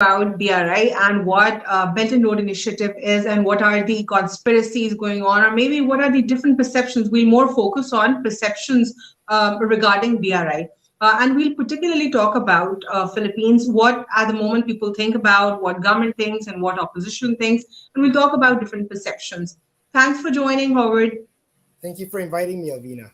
about BRI and what Belt and Road Initiative is, and what are the conspiracies going on, or maybe what are the different perceptions. We'll more focus on perceptions regarding BRI. And we'll particularly talk about Philippines, what at the moment people think about, what government thinks, and what opposition thinks. And we'll talk about different perceptions. Thanks for joining, Howard. Thank you for inviting me, Alveena.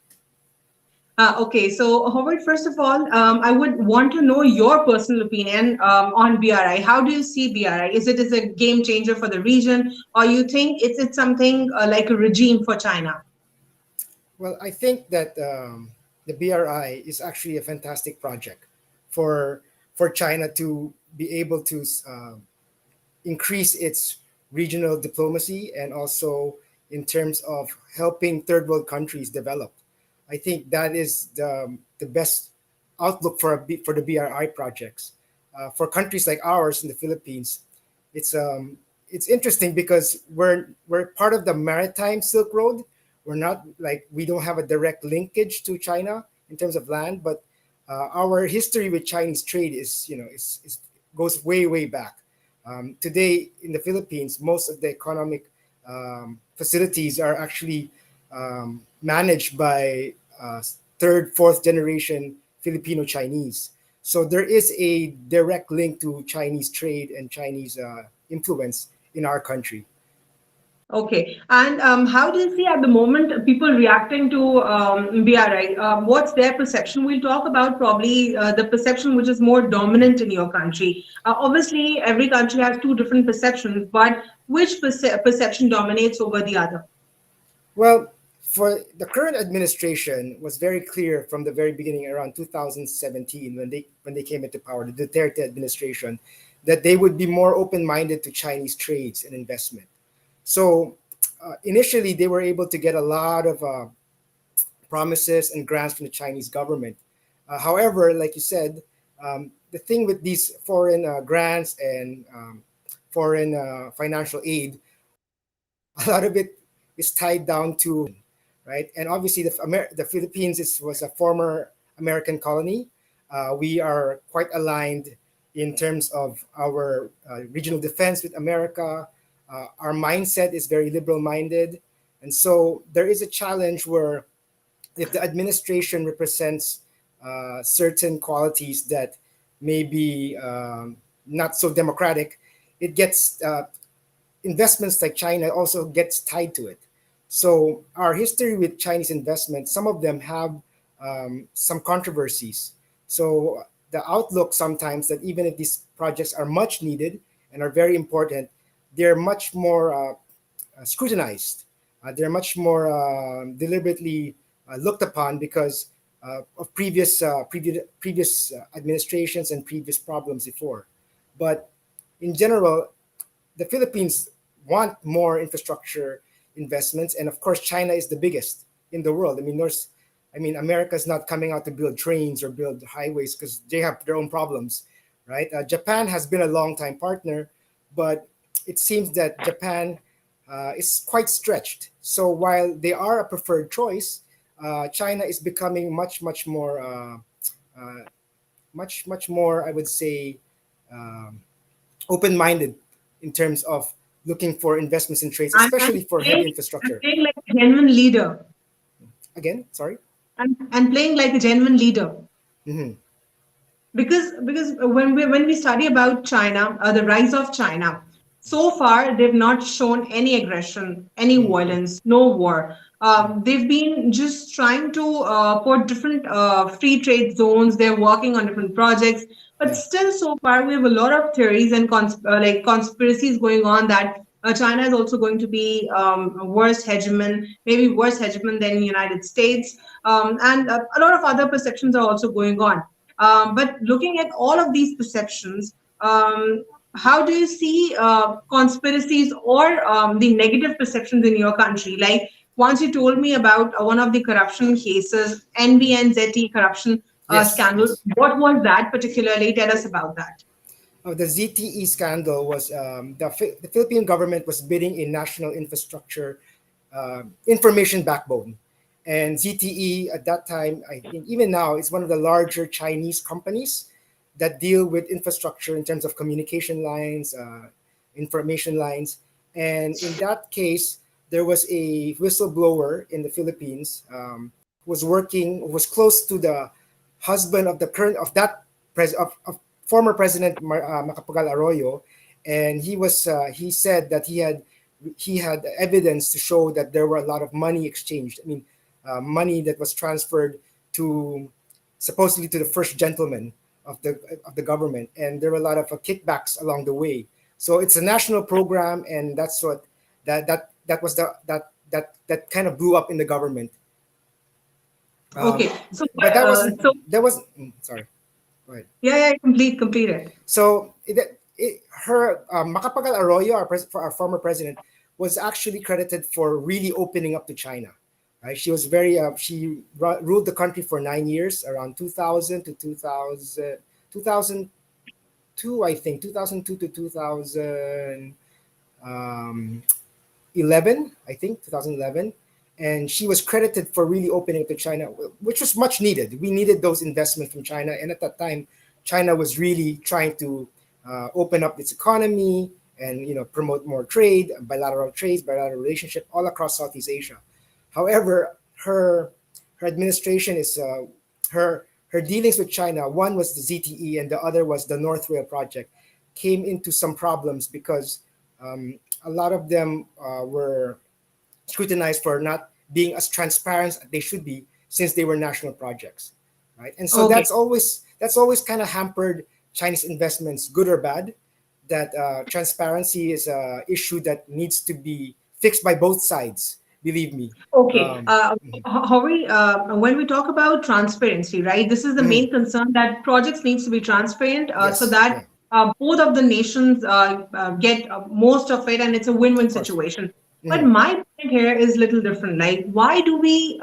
Okay, so Howard, first of all, I would want to know your personal opinion on BRI. How do you see BRI? Is it as a game changer for the region, or you think it's something like a regime for China? Well, I think that the BRI is actually a fantastic project for China to be able to increase its regional diplomacy and also in terms of helping third world countries develop. I think that is the best outlook for the BRI projects. For countries like ours in the Philippines, it's interesting because we're part of the maritime Silk Road. We're not like we don't have a direct linkage to China in terms of land, but our history with Chinese trade is goes way back. Today in the Philippines, most of the economic facilities are actually managed by third, fourth generation Filipino Chinese. So there is a direct link to Chinese trade and Chinese influence in our country. Okay, and how do you see at the moment people reacting to BRI? What's their perception? We'll talk about probably the perception which is more dominant in your country. Obviously, every country has two different perceptions, but which perception dominates over the other? Well, for the current administration was very clear from the very beginning around 2017 when they came into power, the Duterte administration, that they would be more open-minded to Chinese trades and investment. So initially, they were able to get a lot of promises and grants from the Chinese government. However, like you said, the thing with these foreign grants and foreign financial aid, a lot of it is tied down to, right? And obviously, the Philippines was a former American colony. We are quite aligned in terms of our regional defense with America. Our mindset is very liberal minded. And so there is a challenge where if the administration represents certain qualities that may be not so democratic, it gets investments like China also gets tied to it. So our history with Chinese investment, some of them have some controversies. So the outlook sometimes that even if these projects are much needed and are very important, they're much more scrutinized. They're much more deliberately looked upon because of previous administrations and previous problems before. But in general, the Philippines want more infrastructure investments, and of course, China is the biggest in the world. America's not coming out to build trains or build highways because they have their own problems, right? Japan has been a long time partner, but it seems that Japan is quite stretched. So while they are a preferred choice, China is becoming much more, much more, I would say, open-minded in terms of looking for investments in trades, especially for heavy infrastructure. Playing like a genuine leader. Again, sorry? And playing like a genuine leader. Mm-hmm. Because when we study about China, the rise of China, so far they've not shown any aggression, any violence, no war. They've been just trying to put different free trade zones. They're working on different projects, but still, so far we have a lot of theories and conspiracies going on that China is also going to be a worse hegemon, maybe worse hegemon than the United States, and a lot of other perceptions are also going on. But looking at all of these perceptions, how do you see conspiracies or the negative perceptions in your country? Like once you told me about one of the corruption cases, NBNZT corruption scandal. Yes. What was that particularly? Tell us about that. The ZTE scandal was the Philippine government was bidding in national infrastructure information backbone. And ZTE at that time, I think even now, is one of the larger Chinese companies. that deal with infrastructure in terms of communication lines, information lines. And in that case, there was a whistleblower in the Philippines, who was close to the husband of the current of that of former President Macapagal Arroyo, and he said that he had evidence to show that there were a lot of money exchanged. I mean, money that was transferred to supposedly to the first gentleman of the government, and there were a lot of kickbacks along the way. So it's a national program, and that's what that was that kind of blew up in the government. Um, Okay. So, but that wasn't so that was sorry. Go ahead. yeah, yeah, complete it. So her Macapagal Arroyo, our former president, was actually credited for really opening up to China. Right? She was ruled the country for 9 years, around 2000 to 2002, I think, 2002 to 2011, I think, 2011. And she was credited for really opening up to China, which was much needed. We needed those investments from China. And at that time, China was really trying to open up its economy and promote more trade, bilateral relationship all across Southeast Asia. However, her administration is her dealings with China. One was the ZTE, and the other was the North Rail project. Came into some problems because a lot of them were scrutinized for not being as transparent as they should be, since they were national projects, right? And so Okay. that's always kind of hampered Chinese investments, good or bad. That transparency is a issue that needs to be fixed by both sides. Believe me. Okay. Um, mhm, Hori, when we talk about transparency, right, this is the mhm. main concern that projects needs to be transparent so Yes, that yeah, both of the nations get most of it and it's a win-win of course. situation. But Mhm, my point here is little different. Like, why do we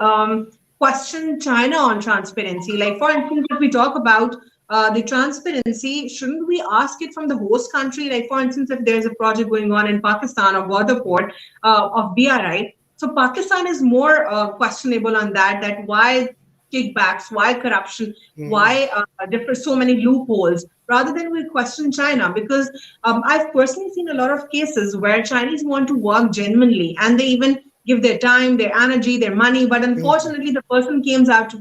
question China on transparency? Like, for instance, if we talk about the transparency, shouldn't we ask it from the host country? Like, for instance, if there's a project going on in Pakistan or water port of BRI, so Pakistan is more questionable on that. That why kickbacks, why corruption, mhm, why differ so many loopholes, rather than we question China. Because I've personally seen a lot of cases where Chinese want to work genuinely, and they even give their time, their energy, their money, but mhm. unfortunately, the person comes out to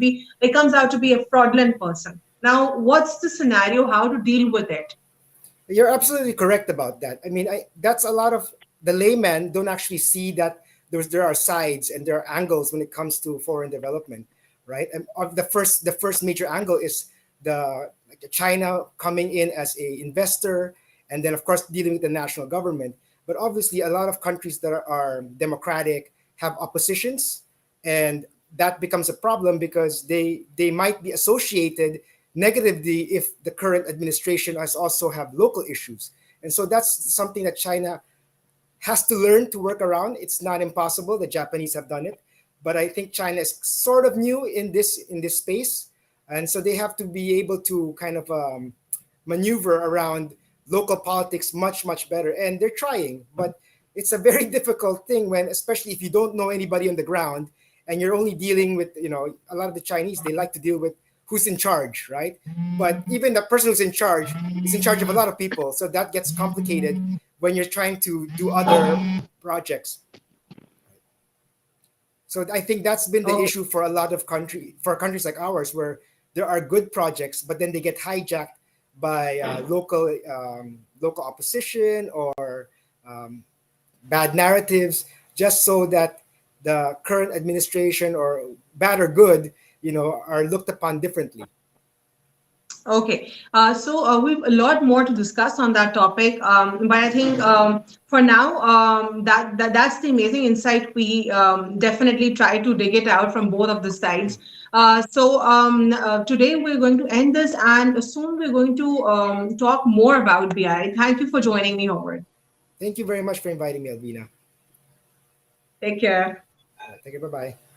be a fraudulent person. Now, what's the scenario? How to deal with it? You're absolutely correct about that. I mean, that's a lot of the laymen don't actually see that there are sides and there are angles when it comes to foreign development, right? And of the first major angle is the China coming in as a investor, and then of course dealing with the national government. But obviously, a lot of countries that are democratic have oppositions, and that becomes a problem because they might be associated negatively if the current administration has also have local issues. And so that's something that China has to learn to work around. It's not impossible. The Japanese have done it, but I think China is sort of new in this space, and so they have to be able to kind of maneuver around local politics much better. And they're trying, but it's a very difficult thing when, especially if you don't know anybody on the ground and you're only dealing with, a lot of the Chinese, they like to deal with who's in charge, right? But even the person who's in charge is in charge of a lot of people, so that gets complicated when you're trying to do other projects. So I think that's been the Oh, issue for a lot of countries like ours, where there are good projects, but then they get hijacked by local opposition or um, bad narratives, just so that the current administration, or bad or good, are looked upon differently. okay. So we've a lot more to discuss on that topic, but I think for now that's the amazing insight. We definitely try to dig it out from both of the sides. Today we're going to end this, and soon we're going to talk more about BI. Thank you for joining me, Howard. Thank you very much for inviting me, Alvina. Take care. Thank you. Bye bye.